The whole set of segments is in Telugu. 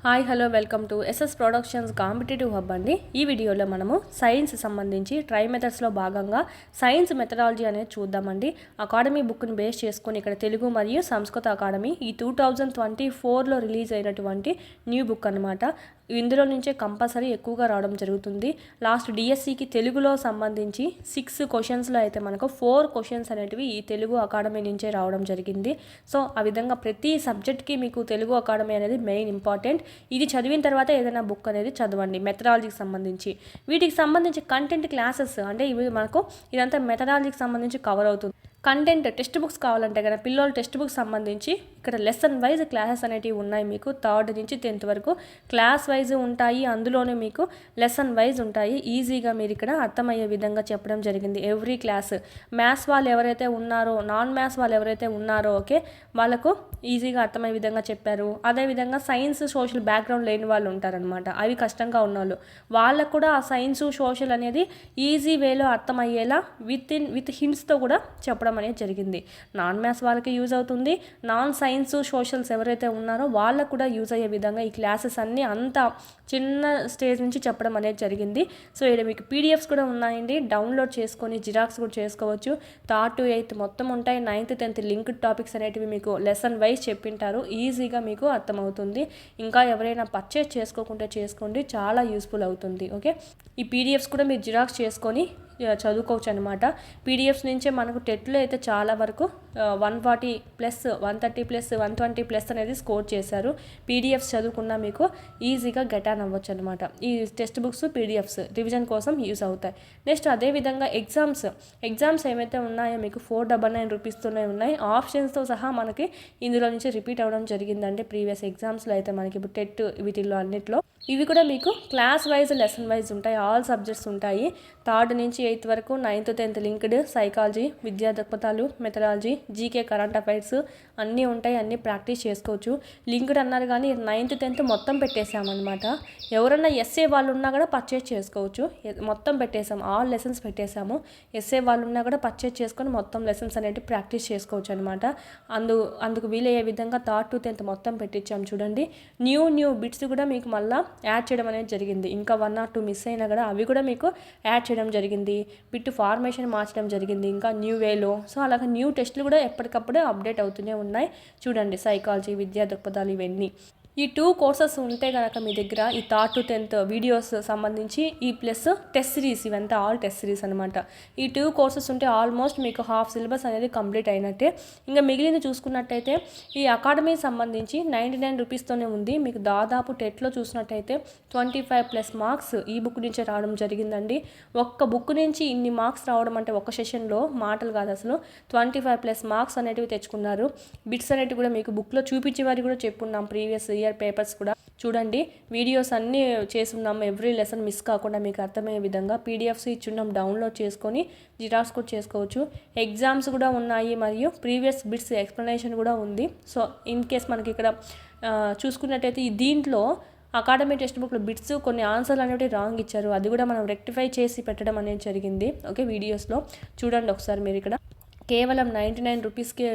Hi hello welcome to SS productions competitive hub అండి. ఈ వీడియోలో మనము సైన్స్ సంబంధించి ట్రై మెథడ్స్లో భాగంగా సైన్స్ మెథడాలజీ అనేది చూద్దామండి. అకాడమీ బుక్ని బేస్ చేసుకొని ఇక్కడ తెలుగు మరియు సంస్కృత అకాడమీ ఈ 2024లో రిలీజ్ అయినటువంటి న్యూ బుక్ అనమాట. ఇందులో నుంచే కంపల్సరీ ఎక్కువగా రావడం జరుగుతుంది. లాస్ట్ డిఎస్సికి తెలుగులో సంబంధించి 6 క్వశ్చన్స్లో అయితే మనకు 4 క్వశ్చన్స్ అనేటివి ఈ తెలుగు అకాడమీ నుంచే రావడం జరిగింది. సో ఆ విధంగా ప్రతి సబ్జెక్ట్కి మీకు తెలుగు అకాడమీ అనేది మెయిన్ ఇంపార్టెంట్. ఇది చదివిన తర్వాత ఏదైనా బుక్ అనేది చదవండి మెథడాలజీకి సంబంధించి. వీటికి సంబంధించి కంటెంట్ క్లాసెస్ అంటే ఇవి మనకు ఇదంతా మెథడాలజీకి సంబంధించి కవర్ అవుతుంది. కంటెంట్ టెక్స్ట్ బుక్స్ కావాలంటే కదా పిల్లలు టెక్స్ట్ బుక్స్ సంబంధించి ఇక్కడ లెసన్ వైజ్ క్లాసెస్ అనేటివి ఉన్నాయి. మీకు 3rd నుంచి 10th వరకు క్లాస్ వైజ్ ఉంటాయి. అందులోనే మీకు లెసన్ వైజ్ ఉంటాయి. ఈజీగా మీరు ఇక్కడ అర్థమయ్యే విధంగా చెప్పడం జరిగింది. ఎవ్రీ క్లాస్ మ్యాథ్స్ వాళ్ళు ఎవరైతే ఉన్నారో నాన్ మ్యాథ్స్ వాళ్ళు ఎవరైతే ఉన్నారో ఓకే వాళ్ళకు ఈజీగా అర్థమయ్యే విధంగా చెప్పారు. అదేవిధంగా సైన్స్ సోషల్ బ్యాక్గ్రౌండ్ లేని వాళ్ళు ఉంటారనమాట. అవి కష్టంగా ఉన్నవాళ్ళు వాళ్ళకు కూడా ఆ సైన్స్ సోషల్ అనేది ఈజీ వేలో అర్థమయ్యేలా విత్ హింట్స్తో కూడా చెప్పడం అనేది జరిగింది. నాన్ మ్యాథ్స్ వాళ్ళకి యూజ్ అవుతుంది. నాన్ సైన్స్ సోషల్స్ ఎవరైతే ఉన్నారో వాళ్ళకు కూడా యూజ్ అయ్యే విధంగా ఈ క్లాసెస్ అన్నీ అంత చిన్న స్టేజ్ నుంచి చెప్పడం అనేది జరిగింది. సో ఇక్కడ మీకు పీడిఎఫ్స్ కూడా ఉన్నాయండి. డౌన్లోడ్ చేసుకొని జిరాక్స్ కూడా చేసుకోవచ్చు. 3rd to 8th మొత్తం ఉంటాయి. 9th 10th లింక్డ్ టాపిక్స్ అనేటివి మీకు లెసన్ వైజ్ చెప్పింటారు. ఈజీగా మీకు అర్థమవుతుంది. ఇంకా ఎవరైనా పర్చేస్ చేసుకోకుంటే చేసుకోండి, చాలా యూస్ఫుల్ అవుతుంది. ఓకే, ఈ పీడిఎఫ్స్ కూడా మీరు జిరాక్స్ చేసుకొని చదువుకోవచ్చు అనమాట. పీడిఎఫ్స్ నుంచే మనకు టెట్లో అయితే చాలా వరకు 140+, 130+, 120+ అనేది స్కోర్ చేశారు. పీడిఎఫ్స్ చదువుకున్నా మీకు ఈజీగా గెట్ ఆన్ అవ్వచ్చు అనమాట. ఈ టెక్స్ట్ బుక్స్ పీడిఎఫ్స్ రివిజన్ కోసం యూస్ అవుతాయి. నెక్స్ట్ అదేవిధంగా ఎగ్జామ్స్ ఏవైతే ఉన్నాయో మీకు 499 రూపీస్తోనే ఉన్నాయి. ఆప్షన్స్తో సహా మనకి ఇందులో నుంచి రిపీట్ అవ్వడం జరిగిందంటే ప్రీవియస్ ఎగ్జామ్స్లో అయితే మనకి ఇప్పుడు టెట్ వీటిల్లో అన్నిట్లో ఇవి కూడా మీకు క్లాస్ వైజ్ లెసన్ వైజ్ ఉంటాయి. ఆల్ సబ్జెక్ట్స్ ఉంటాయి. 3rd నుంచి 8th వరకు 9th 10th లింక్డ్ సైకాలజీ, విద్యా దృక్పథాలు, మెథడాలజీ, జీకే, కరెంట్ అఫైర్స్ అన్నీ ఉంటాయి. అన్నీ ప్రాక్టీస్ చేసుకోవచ్చు. లింక్డ్ అన్నారు కానీ 9th 10th మొత్తం పెట్టేశామన్నమాట. ఎవరన్నా ఎస్ఏ వాళ్ళు ఉన్నా కూడా పర్చేస్ చేసుకోవచ్చు. మొత్తం పెట్టేసాం, ఆల్ లెసన్స్ పెట్టేశాము. ఎస్ఏ వాళ్ళు ఉన్నా కూడా పర్చేస్ చేసుకొని మొత్తం లెసన్స్ అనేవి ప్రాక్టీస్ చేసుకోవచ్చు అనమాట. అందుకు వీలయ్యే విధంగా 3rd to 10th మొత్తం పెట్టించాం. చూడండి, న్యూ బిట్స్ కూడా మీకు మళ్ళీ యాడ్ చేయడం అనేది జరిగింది. ఇంకా 1 or 2 మిస్ అయినా కూడా అవి కూడా మీకు యాడ్ చేయడం జరిగింది. బిట్ ఫార్మేషన్ మార్చడం జరిగింది ఇంకా న్యూ వేలో. సో అలాగే న్యూ టెస్టులు కూడా ఎప్పటికప్పుడు అప్డేట్ అవుతూనే ఉన్నాయి. చూడండి, సైకాలజీ, విద్యా దృక్పథాలు ఇవన్నీ. ఈ 2 కోర్సెస్ ఉంటే కనుక మీ దగ్గర ఈ 3rd to 10th వీడియోస్ సంబంధించి ఈ ప్లస్ టెస్ట్ సిరీస్ ఇవంతా ఆల్ టెస్ట్ సిరీస్ అనమాట. ఈ 2 కోర్సెస్ ఉంటే ఆల్మోస్ట్ మీకు హాఫ్ సిలబస్ అనేది కంప్లీట్ అయినట్టే. ఇంకా మిగిలింది చూసుకున్నట్టయితే ఈ అకాడమీ సంబంధించి 99 రూపీస్తోనే ఉంది. మీకు దాదాపు టెట్లో చూసినట్టయితే 25+ మార్క్స్ ఈ బుక్ నుంచే రావడం జరిగిందండి. ఒక్క బుక్ నుంచి ఇన్ని మార్క్స్ రావడం అంటే ఒక సెషన్లో మాటలు కాదు అసలు. 25+ మార్క్స్ అనేటివి తెచ్చుకున్నారు. బిట్స్ అనేటివి కూడా మీకు బుక్లో చూపించే వారి కూడా చెప్పున్నాం. ప్రీవియస్ ఇయర్ పేపర్స్ కూడా చూడండి, వీడియోస్ అన్నీ చేసున్నాం. ఎవ్రీ లెసన్ మిస్ కాకుండా మీకు అర్థమయ్యే విధంగా పీడిఎఫ్స్ ఇచ్చున్నాం. డౌన్లోడ్ చేసుకొని జిరాక్స్ కూడా చేసుకోవచ్చు. ఎగ్జామ్స్ కూడా ఉన్నాయి మరియు ప్రీవియస్ బిట్స్ ఎక్స్ప్లెనేషన్ కూడా ఉంది. సో ఇన్ కేస్ మనకి ఇక్కడ చూసుకున్నట్టయితే దీంట్లో అకాడమీ టెక్స్ట్ బుక్లో బిట్స్ కొన్ని ఆన్సర్లు అనేవి రాంగ్ ఇచ్చారు. అది కూడా మనం రెక్టిఫై చేసి పెట్టడం అనేది జరిగింది. ఓకే, వీడియోస్లో చూడండి ఒకసారి. మీరు ఇక్కడ కేవలం 99 రూపీస్కే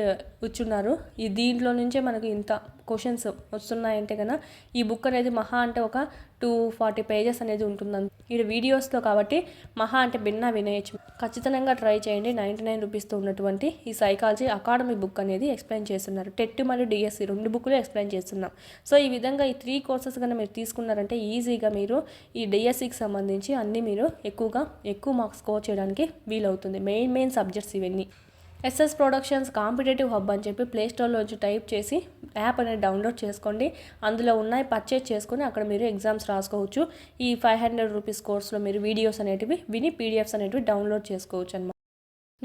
ఇచ్చున్నారు. దీంట్లో నుంచే మనకు ఇంత క్వశ్చన్స్ వస్తున్నాయంటే కన్నా ఈ బుక్ అనేది మహా అంటే ఒక 240 పేజెస్ అనేది ఉంటుంది. ఇది వీడియోస్లో కాబట్టి మహా అంటే భిన్న వినేయచ్చు. ఖచ్చితంగా ట్రై చేయండి. 99 రూపీస్తో ఉన్నటువంటి ఈ సైకాలజీ అకాడమీ బుక్ అనేది ఎక్స్ప్లెయిన్ చేస్తున్నారు. టెట్ మరియు డిఎస్సి 2 బుక్లు ఎక్స్ప్లెయిన్ చేస్తున్నాం. సో ఈ విధంగా ఈ 3 కోర్సెస్ కన్నా మీరు తీసుకున్నారంటే ఈజీగా మీరు ఈ డిఎస్సికి సంబంధించి అన్నీ మీరు ఎక్కువ మార్క్స్ స్కోర్ చేయడానికి వీలవుతుంది. మెయిన్ సబ్జెక్ట్స్ ఇవన్నీ. ఎస్ఎస్ ప్రొడక్షన్స్ కాంపిటేటివ్ హబ్ అని చెప్పి ప్లేస్టోర్లోంచి టైప్ చేసి యాప్ అనేది డౌన్లోడ్ చేసుకోండి. అందులో ఉన్నాయి, పర్చేజ్ చేసుకొని అక్కడ మీరు ఎగ్జామ్స్ రాసుకోవచ్చు. ఈ 500 రూపీస్ కోర్సులో మీరు వీడియోస్ అనేటివి విని పీడిఎఫ్స్ అనేటివి డౌన్లోడ్ చేసుకోవచ్చు అనమాట.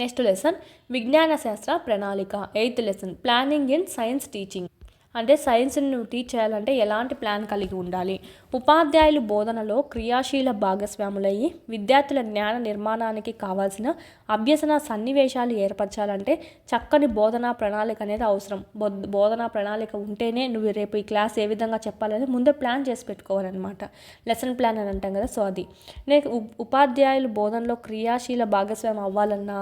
నెక్స్ట్ లెసన్ విజ్ఞాన శాస్త్ర ప్రణాళిక. 8th lesson planning in science teaching. అంటే సైన్స్ని నువ్వు టీచ్ చేయాలంటే ఎలాంటి ప్లాన్ కలిగి ఉండాలి. ఉపాధ్యాయులు బోధనలో క్రియాశీల భాగస్వాములయ్యి విద్యార్థుల జ్ఞాన నిర్మాణానికి కావాల్సిన అభ్యసన సన్నివేశాలు ఏర్పరచాలంటే చక్కని బోధనా ప్రణాళిక అనేది అవసరం. బోధనా ప్రణాళిక ఉంటేనే నువ్వు రేపు ఈ క్లాస్ ఏ విధంగా చెప్పాలని ముందే ప్లాన్ చేసి పెట్టుకోవాలన్నమాట. లెసన్ ప్లాన్ అని అంటాం కదా. సో అది ఉపాధ్యాయులు బోధనలో క్రియాశీల భాగస్వామి అవ్వాలన్నా,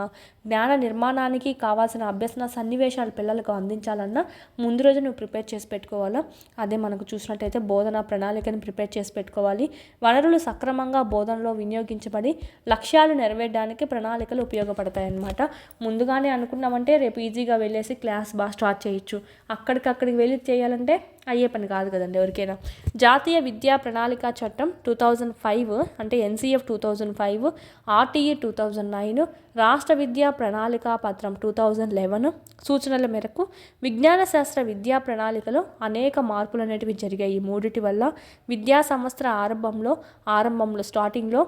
జ్ఞాన నిర్మాణానికి కావాల్సిన అభ్యసన సన్నివేశాలు పిల్లలకు అందించాలన్నా ముందు రోజు నువ్వు ప్రిపేర్ ప్రిపేర్ చేసి పెట్టుకోవాలా. అదే మనకు చూసినట్టయితే బోధనా ప్రణాళికను ప్రిపేర్ చేసి పెట్టుకోవాలి. వనరులు సక్రమంగా బోధనలో వినియోగించబడి లక్ష్యాలు నెరవేర్చడానికి ప్రణాళికలు ఉపయోగపడతాయన్నమాట. ముందుగానే అనుకున్నామంటే రేపు ఈజీగా వెళ్ళేసి క్లాస్ బాగా స్టార్ట్ చేయొచ్చు. అక్కడికి వెళ్ళి చేయాలంటే అయ్యే పని కాదు కదండి ఎవరికైనా. జాతీయ విద్యా ప్రణాళిక చట్టం 2005 అంటే NCF 2005, RTE 2009, రాష్ట్ర విద్యా ప్రణాళిక పత్రం 2011 సూచనల మేరకు విజ్ఞాన శాస్త్ర విద్యా ప్రణాళికలో అనేక మార్పులు అనేటివి జరిగాయి. ఈ మూడిటి వల్ల విద్యా సంవత్సర ఆరంభంలో స్టార్టింగ్లో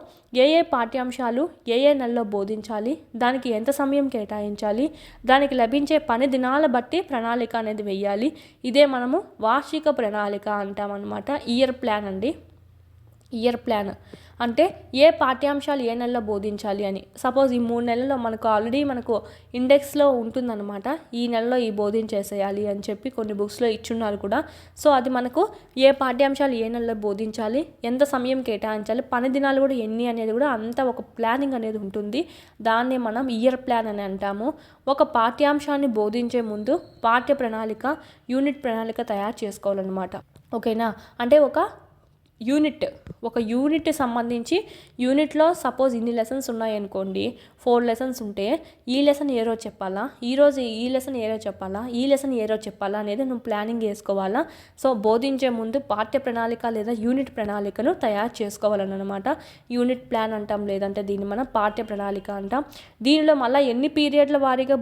ఏ పాఠ్యాంశాలు ఏ నెలలో బోధించాలి, దానికి ఎంత సమయం కేటాయించాలి, దానికి లభించే పని దినాల బట్టి ప్రణాళిక అనేది వెయ్యాలి. ఇదే మనము వార్షిక ప్రణాళిక అంటామన్నమాట. ఇయర్ ప్లాన్ అండి. ఇయర్ ప్లాన్ అంటే ఏ పాఠ్యాంశాలు ఏ నెలలో బోధించాలి అని. సపోజ్ ఈ 3 నెలల్లో మనకు ఆల్రెడీ ఇండెక్స్లో ఉంటుందన్నమాట. ఈ నెలలో ఈ బోధించేసేయాలి అని చెప్పి కొన్ని బుక్స్లో ఇచ్చున్నారు కూడా. సో అది మనకు ఏ పాఠ్యాంశాలు ఏ నెలలో బోధించాలి, ఎంత సమయం కేటాయించాలి, పని దినాలు కూడా ఎన్ని అనేది కూడా అంతా ఒక ప్లానింగ్ అనేది ఉంటుంది. దాన్నే మనం ఇయర్ ప్లాన్ అని అంటాము. ఒక పాఠ్యాంశాన్ని బోధించే ముందు పాఠ్య ప్రణాళిక, యూనిట్ ప్రణాళిక తయారు చేసుకోవాలన్నమాట. ఓకేనా. అంటే ఒక యూనిట్ సంబంధించి యూనిట్లో సపోజ్ ఇన్ని లెసన్స్ ఉన్నాయనుకోండి, 4 లెసన్స్ ఉంటే ఈ లెసన్ ఏ రోజు చెప్పాలా, ఈరోజు ఈ లెసన్ ఏ రోజు చెప్పాలా, ఈ లెసన్ ఏ రోజు చెప్పాలా అనేది నువ్వు ప్లానింగ్ వేసుకోవాలా. సో బోధించే ముందు పాఠ్య ప్రణాళిక లేదా యూనిట్ ప్రణాళికను తయారు చేసుకోవాలన్నమాట. యూనిట్ ప్లాన్ అంటాం, లేదంటే దీన్ని మనం పాఠ్య ప్రణాళిక అంటాం. దీనిలో మళ్ళీ ఎన్ని పీరియడ్ల వారీగా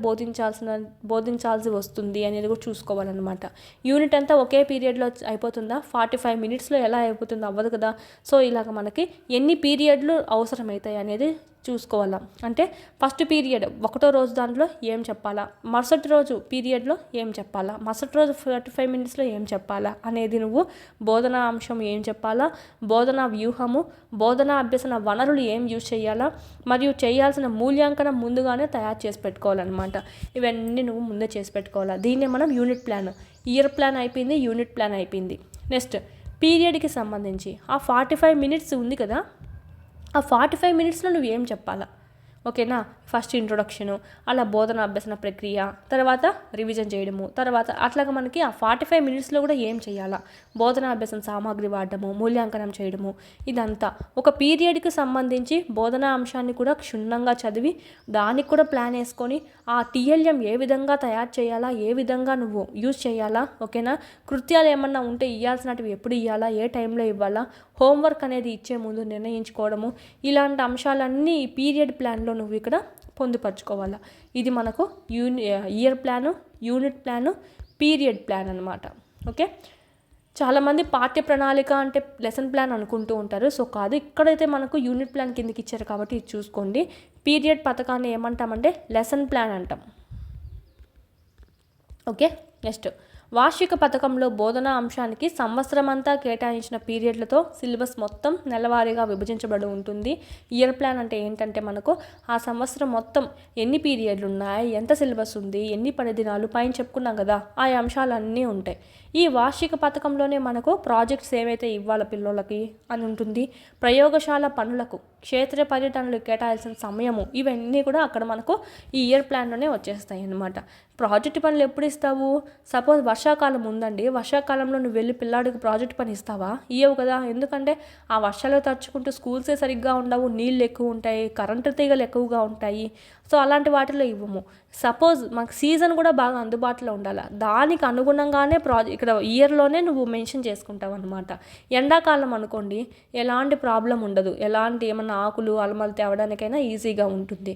బోధించాల్సి వస్తుంది అనేది కూడా చూసుకోవాలన్నమాట. యూనిట్ అంతా ఒకే పీరియడ్లో అయిపోతుందా, 45 మినిట్స్లో ఎలా అయిపోతుంది, అవ్వదు కదా. సో ఇలాగ మనకి ఎన్ని పీరియడ్లు అవసరమవుతాయి అనేది చూసుకోవాలా. అంటే ఫస్ట్ పీరియడ్ 1వ రోజు దాంట్లో ఏం చెప్పాలా, మరుసటి రోజు పీరియడ్లో ఏం చెప్పాలా, మరుసటి రోజు 45 మినిట్స్లో ఏం చెప్పాలా అనేది నువ్వు బోధనా అంశం ఏం చెప్పాలా, బోధనా వ్యూహము, బోధనా అభ్యసన వనరులు ఏం యూజ్ చేయాలా, మరియు చేయాల్సిన మూల్యాంకనం ముందుగానే తయారు చేసి పెట్టుకోవాలన్నమాట. ఇవన్నీ నువ్వు ముందే చేసి పెట్టుకోవాలా. దీన్నే మనం యూనిట్ ప్లాన్. ఇయర్ ప్లాన్ అయిపోయింది, యూనిట్ ప్లాన్ అయిపోయింది. నెక్స్ట్ పీరియడ్కి సంబంధించి ఆ 45 మినిట్స్ ఉంది కదా, ఆ 45 మినిట్స్లో నువ్వు ఏం చెప్పాలా. ఓకేనా. ఫస్ట్ ఇంట్రొడక్షను, అలా బోధన అభ్యసన ప్రక్రియ, తర్వాత రివిజన్ చేయడము, తర్వాత అట్లాగా మనకి ఆ 45 మినిట్స్లో కూడా ఏం చేయాలా, బోధన అభ్యసన సామాగ్రి వాడడము, మూల్యాంకనం చేయడము, ఇదంతా ఒక పీరియడ్కి సంబంధించి బోధనా అంశాన్ని కూడా క్షుణ్ణంగా చదివి దానికి కూడా ప్లాన్ వేసుకొని ఆ TLM ఏ విధంగా తయారు చేయాలా, ఏ విధంగా నువ్వు యూజ్ చేయాలా. ఓకేనా. కృత్యాలు ఏమన్నా ఉంటే ఇవ్వాల్సినవి ఎప్పుడు ఇవ్వాలా, ఏ టైంలో ఇవ్వాలా, హోంవర్క్ అనేది ఇచ్చే ముందు నిర్ణయించుకోవడము, ఇలాంటి అంశాలన్నీ ఈ పీరియడ్ ప్లాన్లో నువ్వు ఇక్కడ పొందుపరచుకోవాలా. ఇది మనకు year plan, unit plan, period plan అనమాట. ఓకే. చాలామంది పాఠ్య ప్రణాళిక అంటే లెసన్ ప్లాన్ అనుకుంటూ ఉంటారు. సో కాదు, ఇక్కడైతే మనకు యూనిట్ ప్లాన్ కిందకి ఇచ్చారు కాబట్టి ఇది చూసుకోండి. పీరియడ్ పథకాన్ని ఏమంటామంటే లెసన్ ప్లాన్ అంటాం. ఓకే. నెక్స్ట్ వార్షిక పథకంలో బోధనా అంశానికి సంవత్సరం అంతా కేటాయించిన పీరియడ్లతో సిలబస్ మొత్తం నెలవారీగా విభజించబడి ఉంటుంది. ఇయర్ ప్లాన్ అంటే ఏంటంటే మనకు ఆ సంవత్సరం మొత్తం ఎన్ని పీరియడ్లు ఉన్నాయి, ఎంత సిలబస్ ఉంది, ఎన్ని పని దినాలు పైన చెప్పుకున్నాం కదా, ఆ అంశాలన్నీ ఉంటాయి. ఈ వార్షిక పథకంలోనే మనకు ప్రాజెక్ట్స్ ఏవైతే ఇవ్వాలి పిల్లలకి అని ఉంటుంది, ప్రయోగశాల పనులకు, క్షేత్ర పర్యటనలు కేటాయాల్సిన సమయము, ఇవన్నీ కూడా అక్కడ మనకు ఈ ఇయర్ ప్లాన్లోనే వచ్చేస్తాయి అన్నమాట. ప్రాజెక్ట్ పనులు ఎప్పుడు ఇస్తావు, సపోజ్ వర్షాకాలం ఉందండి, వర్షాకాలంలో నువ్వు వెళ్ళి పిల్లాడికి ప్రాజెక్ట్ పని ఇస్తావా, ఇవ్వవు కదా. ఎందుకంటే ఆ వర్షాలు తడుచుకుంటూ స్కూల్సే సరిగ్గా ఉండవు, నీళ్ళు ఎక్కువ ఉంటాయి, కరెంటు తీగలు ఎక్కువగా ఉంటాయి. సో అలాంటి వాటిలో ఇవ్వము. సపోజ్ మాకు సీజన్ కూడా బాగా అందుబాటులో ఉండాలి, దానికి అనుగుణంగానే ఇక్కడ ఇయర్లోనే నువ్వు మెన్షన్ చేసుకుంటావు అనమాట. ఎండాకాలం అనుకోండి ఎలాంటి ప్రాబ్లం ఉండదు, ఎలాంటి ఏమన్నా ఆకులు అలమలు తేవడానికైనా ఈజీగా ఉంటుంది.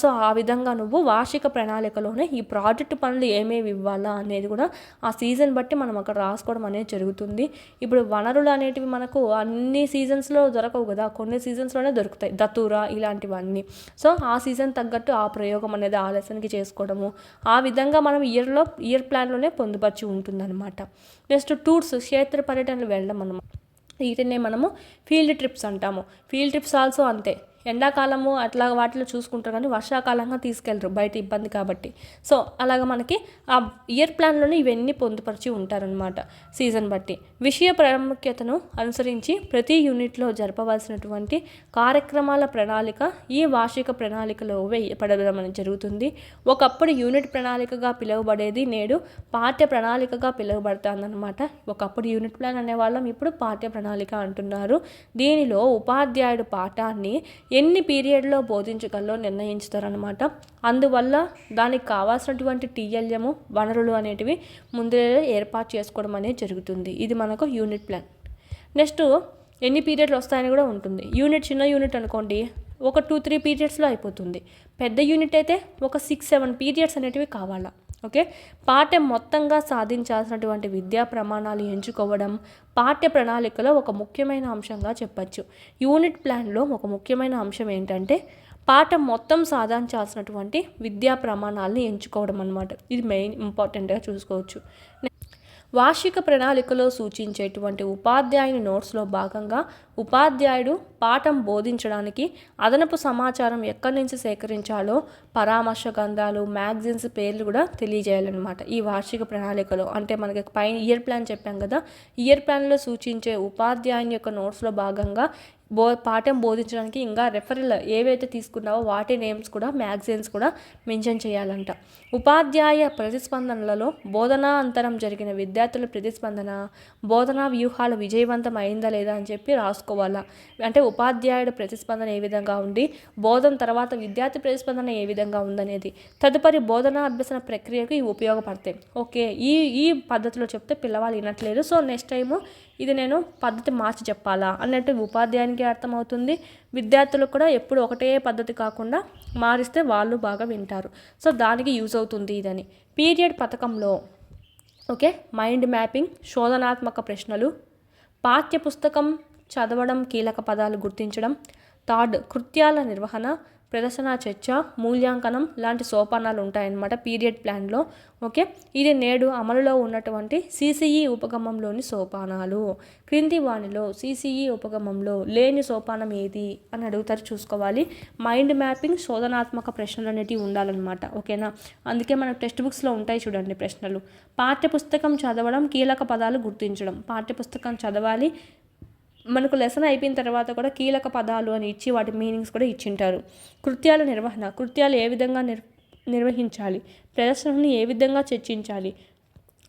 సో ఆ విధంగా నువ్వు వార్షిక ప్రణాళికలోనే ఈ ప్రాజెక్టు పనులు ఏమేమి ఇవ్వాలా అనేది కూడా ఆ సీజన్ బట్టి మనం అక్కడ రాసుకోవడం అనేది జరుగుతుంది. ఇప్పుడు వనరులు అనేటివి మనకు అన్ని సీజన్స్లో దొరకవు కదా, కొన్ని సీజన్స్లోనే దొరుకుతాయి, దత్తూరా ఇలాంటివన్నీ. సో ఆ సీజన్ తగ్గట్టు ఆ ప్రయోగం అనేది ఆ లెసన్కి చేసుకోవడము, ఆ విధంగా మనం ఇయర్ ప్లాన్లోనే పొందుపరిచి ఉంటుందన్నమాట. నెక్స్ట్ టూర్స్, క్షేత్ర పర్యటనలు వెళ్ళడం అన్నమాట. వీటినే మనము ఫీల్డ్ ట్రిప్స్ అంటాము. ఫీల్డ్ ట్రిప్స్ ఆల్సో అంతే. ఎండాకాలము అట్లా వాటిలో చూసుకుంటారు కానీ వర్షాకాలంగా తీసుకెళ్ళరు బయట ఇబ్బంది కాబట్టి. సో అలాగ మనకి ఆ ఇయర్ ప్లాన్లోనే ఇవన్నీ పొందుపరిచి ఉంటారనమాట సీజన్ బట్టి. విషయ ప్రాముఖ్యతను అనుసరించి ప్రతి యూనిట్లో జరపవలసినటువంటి కార్యక్రమాల ప్రణాళిక ఈ వార్షిక ప్రణాళికలో వేయబడడం అనేది జరుగుతుంది. ఒకప్పుడు యూనిట్ ప్రణాళికగా పిలువబడేది నేడు పాఠ్య ప్రణాళికగా పిలువబడుతుందన్నమాట. ఒకప్పుడు యూనిట్ ప్లాన్ అనేవాళ్ళం, ఇప్పుడు పాఠ్య ప్రణాళిక అంటున్నారు. దీనిలో ఉపాధ్యాయుడు పాఠాన్ని ఎన్ని పీరియడ్లో బోధించగలరో నిర్ణయించుతారనమాట. అందువల్ల దానికి కావాల్సినటువంటి టీఎల్ఎము వనరులు అనేటివి ముందే ఏర్పాటు చేసుకోవడం అనేది జరుగుతుంది. ఇది మనకు యూనిట్ ప్లాన్. నెక్స్ట్ ఎన్ని పీరియడ్లు వస్తాయని కూడా ఉంటుంది. చిన్న యూనిట్ అనుకోండి, ఒక 2-3 పీరియడ్స్లో అయిపోతుంది. పెద్ద యూనిట్ అయితే ఒక 6-7 పీరియడ్స్ అనేటివి కావాలా. ఓకే, పాఠ్యం మొత్తంగా సాధించాల్సినటువంటి విద్యా ప్రమాణాలు ఎంచుకోవడం పాఠ్య ప్రణాళికలో ఒక ముఖ్యమైన అంశంగా చెప్పచ్చు. యూనిట్ ప్లాన్లో ఒక ముఖ్యమైన అంశం ఏంటంటే పాఠం మొత్తం సాధించాల్సినటువంటి విద్యా ప్రమాణాలని ఎంచుకోవడం అన్నమాట. ఇది మెయిన్ ఇంపార్టెంట్గా చూసుకోవచ్చు. వార్షిక ప్రణాళికలో సూచించేటువంటి ఉపాధ్యాయుని నోట్స్లో భాగంగా ఉపాధ్యాయుడు పాఠం బోధించడానికి అదనపు సమాచారం ఎక్కడి నుంచి సేకరించాలో పరామర్శ గ్రంథాలు, మ్యాగజైన్స్ పేర్లు కూడా తెలియజేయాలన్నమాట ఈ వార్షిక ప్రణాళికలో. అంటే మనకి పైన ఇయర్ ప్లాన్ చెప్పాం కదా, ఇయర్ ప్లాన్లో సూచించే ఉపాధ్యాయుని యొక్క నోట్స్లో భాగంగా పాఠం బోధించడానికి ఇంకా రెఫరల్ ఏవైతే తీసుకున్నావో వాటి నేమ్స్ కూడా మ్యాగజైన్స్ కూడా మెన్షన్ చేయాలంట. ఉపాధ్యాయ ప్రతిస్పందనలలో బోధనా అంతరం జరిగిన విద్యార్థుల ప్రతిస్పందన, బోధనా వ్యూహాలు విజయవంతం అయిందా లేదా అని చెప్పి రాసుకోవాలా. అంటే ఉపాధ్యాయుడు ప్రతిస్పందన ఏ విధంగా ఉంది, బోధన తర్వాత విద్యార్థి ప్రతిస్పందన ఏ విధంగా ఉందనేది తదుపరి బోధనా అభ్యసన ప్రక్రియకు ఇవి ఉపయోగపడతాయి. ఓకే, ఈ పద్ధతిలో చెప్తే పిల్లవాళ్ళు వినట్లేదు, సో నెక్స్ట్ టైము ఇది నేను పద్ధతి మార్చి చెప్పాలా అన్నట్టు ఉపాధ్యాయునికి అర్థమవుతుంది. విద్యార్థులకు కూడా ఎప్పుడు ఒకటే పద్ధతి కాకుండా మారిస్తే వాళ్ళు బాగా వింటారు. సో దానికి యూజ్ అవుతుంది ఇదని. పీరియడ్ పథకంలో ఓకే, మైండ్ మ్యాపింగ్, శోధనాత్మక ప్రశ్నలు, పాఠ్యపుస్తకం చదవడం, కీలక పదాలు గుర్తించడం, థర్డ్ కృత్యాల నిర్వహణ, ప్రదర్శన, చర్చ, మూల్యాంకనం లాంటి సోపానాలు ఉంటాయన్నమాట పీరియడ్ ప్లాన్లో. ఓకే, ఇది నేడు అమలులో ఉన్నటువంటి సిసిఈ ఉపగమంలోని సోపానాలు. క్రింది వానిలో సిసిఈ ఉపగమంలో లేని సోపానం ఏది అని అడుగుతారు, చూసుకోవాలి. మైండ్ మ్యాపింగ్, శోధనాత్మక ప్రశ్నలు అనేటివి ఉండాలన్నమాట. ఓకేనా, అందుకే మన టెక్స్ట్ బుక్స్లో ఉంటాయి చూడండి ప్రశ్నలు. పాఠ్యపుస్తకం చదవడం, కీలక పదాలు గుర్తించడం. పాఠ్యపుస్తకం చదవాలి, మనకు లెసన్ అయిపోయిన తర్వాత కూడా కీలక పదాలు అని ఇచ్చి వాటి మీనింగ్స్ కూడా ఇచ్చింటారు. కృత్యాల నిర్వహణ, కృత్యాలు ఏ విధంగా నిర్వహించాలి, ప్రదర్శనను ఏ విధంగా చర్చించాలి,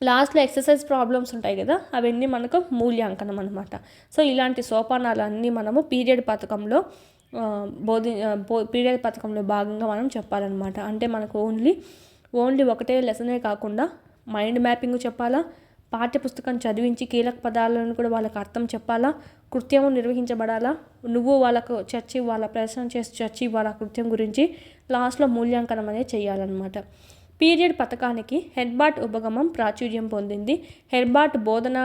లాస్ట్లో ఎక్సర్సైజ్ ప్రాబ్లమ్స్ ఉంటాయి కదా, అవన్నీ మనకు మూల్యాంకనం అనమాట. సో ఇలాంటి సోపానాలన్నీ మనము పీరియడ్ పథకంలో పీరియడ్ పథకంలో భాగంగా మనం చెప్పాలన్నమాట. అంటే మనకు ఓన్లీ ఒకటే లెసనే కాకుండా మైండ్ మ్యాపింగ్ చెప్పాలా, పాఠ్యపుస్తకం చదివించి కీలక పదాలను కూడా వాళ్ళకి అర్థం చెప్పాలా, కృత్యము నిర్వహించబడాలా, నువ్వు వాళ్ళకు చర్చ ఇవ్వాలా, ప్రదర్శన చేసి చర్చ ఇవ్వాలా కృత్యం గురించి, లాస్ట్లో మూల్యాంకనం అనేది చేయాలన్నమాట. పీరియడ్ పథకానికి హెర్బార్ట్ ఉపగమం ప్రాచుర్యం పొందింది. హెర్బార్ట్ బోధన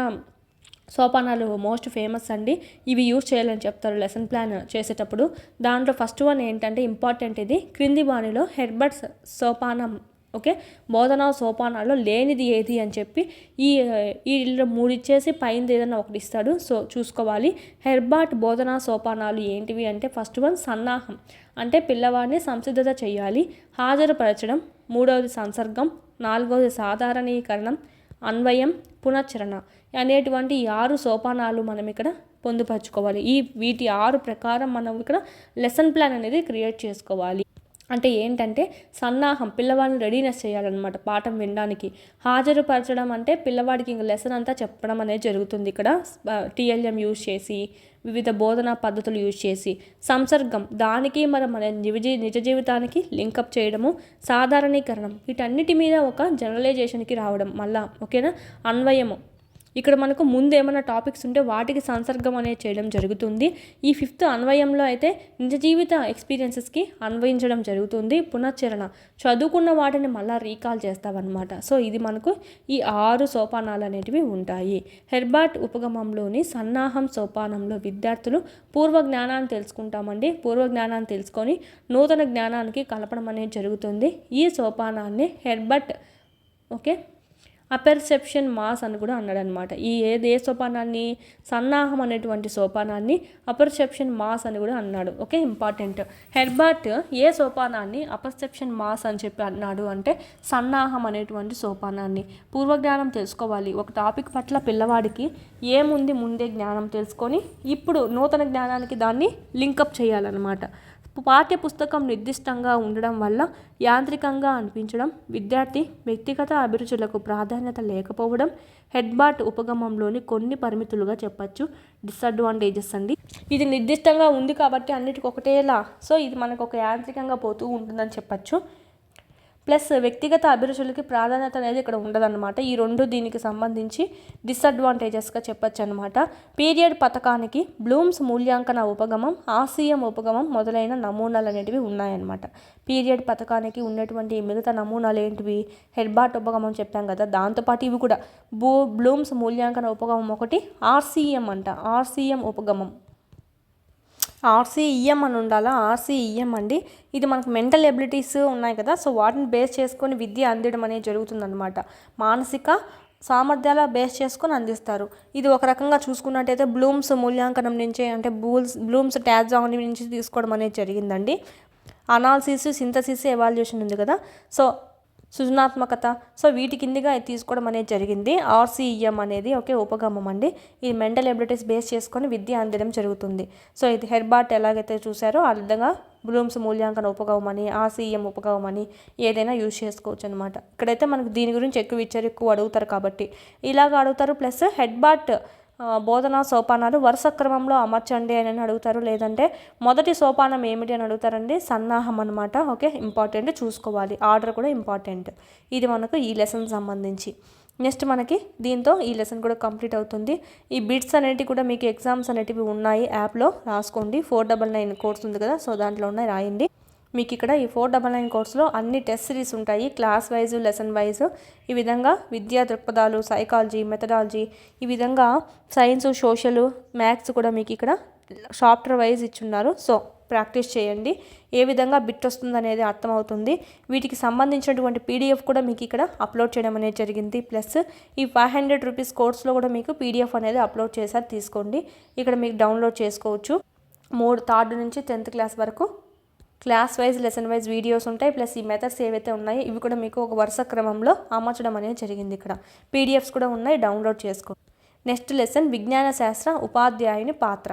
సోపానాలు మోస్ట్ ఫేమస్ అండి. ఇవి యూజ్ చేయాలని చెప్తారు లెసన్ ప్లాన్ చేసేటప్పుడు. దాంట్లో ఫస్ట్ వన్ ఏంటంటే ఇంపార్టెంట్, ఇది క్రింది వాణిలో హెర్బర్ట్ సోపానం ఓకే, బోధనా సోపానాల్లో లేనిది ఏది అని చెప్పి వీళ్ళు 3 ఇచ్చేసి పైన ఏదైనా ఒకటి ఇస్తాడు. సో చూసుకోవాలి. హెర్బార్ట్ బోధనా సోపానాలు ఏంటివి అంటే ఫస్ట్ వన్ సన్నాహం, అంటే పిల్లవాడిని సంసిద్ధత చేయాలి, హాజరుపరచడం, 3వది సంసర్గం, 4వది సాధారణీకరణం, అన్వయం, పునశ్చరణ అనేటువంటి 6 సోపానాలు మనం ఇక్కడ పొందుపరచుకోవాలి. వీటి 6 ప్రకారం మనం ఇక్కడ లెసన్ ప్లాన్ అనేది క్రియేట్ చేసుకోవాలి. అంటే ఏంటంటే సన్నాహం, పిల్లవాడిని రెడీనెస్ చేయాలన్నమాట పాఠం వినడానికి. హాజరుపరచడం అంటే పిల్లవాడికి ఇంక లెసన్ అంతా చెప్పడం అనేది జరుగుతుంది ఇక్కడ టీఎల్ఎం యూజ్ చేసి, వివిధ బోధనా పద్ధతులు యూజ్ చేసి. సంసర్గం, దానికి మన నిజ జీవితానికి లింకప్ చేయడము. సాధారణీకరణం, వీటన్నిటి మీద ఒక జనరలైజేషన్కి రావడం మళ్ళా. ఓకేనా. అన్వయము, ఇక్కడ మనకు ముందు ఏమైనా టాపిక్స్ ఉంటే వాటికి సంసర్గం అనేది చేయడం జరుగుతుంది. ఈ 5th అన్వయంలో అయితే నిజ జీవిత ఎక్స్పీరియన్సెస్కి అన్వయించడం జరుగుతుంది. పునశ్చరణ, చదువుకున్న వాటిని మళ్ళీ రీకాల్ చేస్తామన్నమాట. సో ఇది మనకు ఈ 6 సోపానాలు అనేటివి ఉంటాయి. హెర్బార్ట్ ఉపగమంలోని సన్నాహం సోపానంలో విద్యార్థులు పూర్వ జ్ఞానాన్ని తెలుసుకుంటామండి. పూర్వ జ్ఞానాన్ని తెలుసుకొని నూతన జ్ఞానానికి కలపడం అనేది జరుగుతుంది. ఈ సోపానాన్ని హెర్బర్ట్ ఓకే అపెర్సెప్షన్ మాస్ అని కూడా అన్నాడు అనమాట. ఏ సోపానాన్ని, సన్నాహం అనేటువంటి సోపానాన్ని అపెర్సెప్షన్ మాస్ అని కూడా అన్నాడు. Okay, important. హెర్బర్ట్ ఏ సోపానాన్ని అపెర్సెప్షన్ మాస్ అని చెప్పి అన్నాడు అంటే సన్నాహం అనేటువంటి సోపానాన్ని. పూర్వజ్ఞానం తెలుసుకోవాలి. ఒక టాపిక్ పట్ల పిల్లవాడికి ఏముంది ముందే జ్ఞానం తెలుసుకొని ఇప్పుడు నూతన జ్ఞానానికి దాన్ని లింకప్ చేయాలన్నమాట. పాఠ్య పుస్తకం నిర్దిష్టంగా ఉండడం వల్ల యాంత్రికంగా అనిపించడం, విద్యార్థి వ్యక్తిగత అభిరుచులకు ప్రాధాన్యత లేకపోవడం హెర్బర్ట్ ఉపగమంలోని కొన్ని పరిమితులుగా చెప్పచ్చు. డిసడ్వాంటేజెస్ అండి. ఇది నిర్దిష్టంగా ఉంది కాబట్టి అన్నిటికీ ఒకటేలా, సో ఇది మనకు ఒక యాంత్రికంగా పోతూ ఉంటుందని చెప్పచ్చు. ప్లస్ వ్యక్తిగత అభిరుచులకి ప్రాధాన్యత అనేది ఇక్కడ ఉండదన్నమాట. ఈ రెండు దీనికి సంబంధించి డిసడ్వాంటేజెస్గా చెప్పచ్చు అనమాట. పీరియడ్ పథకానికి బ్లూమ్స్ మూల్యాంకన ఉపగమం, ఆర్సీఎం ఉపగమం మొదలైన నమూనాలు అనేటివి ఉన్నాయన్నమాట. పీరియడ్ పథకానికి ఉన్నటువంటి మిగతా నమూనాలు ఏంటివి? హెర్బర్ట్ ఉపగమం చెప్పాం కదా, దాంతోపాటు ఇవి కూడా బ్లూమ్స్ మూల్యాంకన ఉపగమం ఒకటి, ఆర్సీఎం అంట, ఆర్సీఎం ఉపగమం. ఆర్సీఈఎం అని ఉండాలా, ఆర్సీఈఎం అండి. ఇది మనకు మెంటల్ ఎబిలిటీస్ ఉన్నాయి కదా, సో వాటిని బేస్ చేసుకొని విద్య అందించడం అనేది జరుగుతుందన్నమాట. మానసిక సామర్థ్యాల బేస్ చేసుకొని అందిస్తారు. ఇది ఒక రకంగా చూసుకున్నట్టయితే బ్లూమ్స్ మూల్యాంకనం నుంచి అంటే బ్లూమ్స్ టాక్సానమీ నుంచి తీసుకోవడం అనేది జరిగిందండి. అనాలిసిస్, సింథసిస్, ఎవాల్యుయేషన్ ఉంది కదా, సో సృజనాత్మకత, సో వీటి కిందిగా తీసుకోవడం అనేది జరిగింది ఆర్సీఈఎం అనేది. ఓకే, ఉపగమం అండి. ఇది మెంటల్ ఎబిలిటీస్ బేస్ చేసుకొని విద్య అందడం జరుగుతుంది. సో ఇది హెర్బర్ట్ ఎలాగైతే చూసారో ఆ విధంగా బ్లూమ్స్ మూల్యాంకన ఉపగమం అని, ఆర్సీఎం ఉపగమం అని ఏదైనా యూజ్ చేసుకోవచ్చు అనమాట. ఇక్కడైతే మనకు దీని గురించి ఎక్కువ అడుగుతారు కాబట్టి ఇలాగ అడుగుతారు. ప్లస్ హెర్బర్ట్ బోధనా సోపానాలు వరుస క్రమంలో అమర్చండి అని అడుగుతారు, లేదంటే మొదటి సోపానం ఏమిటి అని అడుగుతారండి, సన్నాహం అనమాట. ఓకే, ఇంపార్టెంట్, చూసుకోవాలి. ఆర్డర్ కూడా ఇంపార్టెంట్. ఇది మనకు ఈ లెసన్ సంబంధించి. నెక్స్ట్ మనకి దీంతో ఈ లెసన్ కూడా కంప్లీట్ అవుతుంది. ఈ బిట్స్ అనేటివి కూడా మీకు ఎగ్జామ్స్ అనేటివి ఉన్నాయి, యాప్లో రాసుకోండి. 499 కోర్స్ ఉంది కదా, సో దాంట్లో ఉన్నాయి, రాయండి. మీకు ఇక్కడ ఈ 499 కోర్సులో అన్ని టెస్ట్ సిరీస్ ఉంటాయి, క్లాస్ వైజ్, లెసన్ వైజ్. ఈ విధంగా విద్యా దృక్పథాలు, సైకాలజీ, మెథడాలజీ, ఈ విధంగా సైన్స్, సోషల్, మ్యాథ్స్ కూడా మీకు ఇక్కడ చాప్టర్ వైజ్ ఇచ్చున్నారు. సో ప్రాక్టీస్ చేయండి. ఏ విధంగా బిట్ వస్తుంది అనేది అర్థమవుతుంది. వీటికి సంబంధించినటువంటి పీడిఎఫ్ కూడా మీకు ఇక్కడ అప్లోడ్ చేయడం అనేది జరిగింది. ప్లస్ ఈ 500 రూపీస్ కోర్సులో కూడా మీకు పీడిఎఫ్ అనేది అప్లోడ్ చేశారు, తీసుకోండి. ఇక్కడ మీకు డౌన్లోడ్ చేసుకోవచ్చు. 3rd నుంచి 10th క్లాస్ వరకు class wise, lesson wise videos ఉంటాయి. ప్లస్ ఈ మెథడ్స్ ఏవైతే ఉన్నాయో ఇవి కూడా మీకు ఒక వరుస క్రమంలో అమర్చడం అనేది జరిగింది. ఇక్కడ పీడిఎఫ్స్ కూడా ఉన్నాయి, డౌన్లోడ్ చేసుకోండి. నెక్స్ట్ లెసన్ విజ్ఞాన శాస్త్ర ఉపాధ్యాయుని పాత్ర.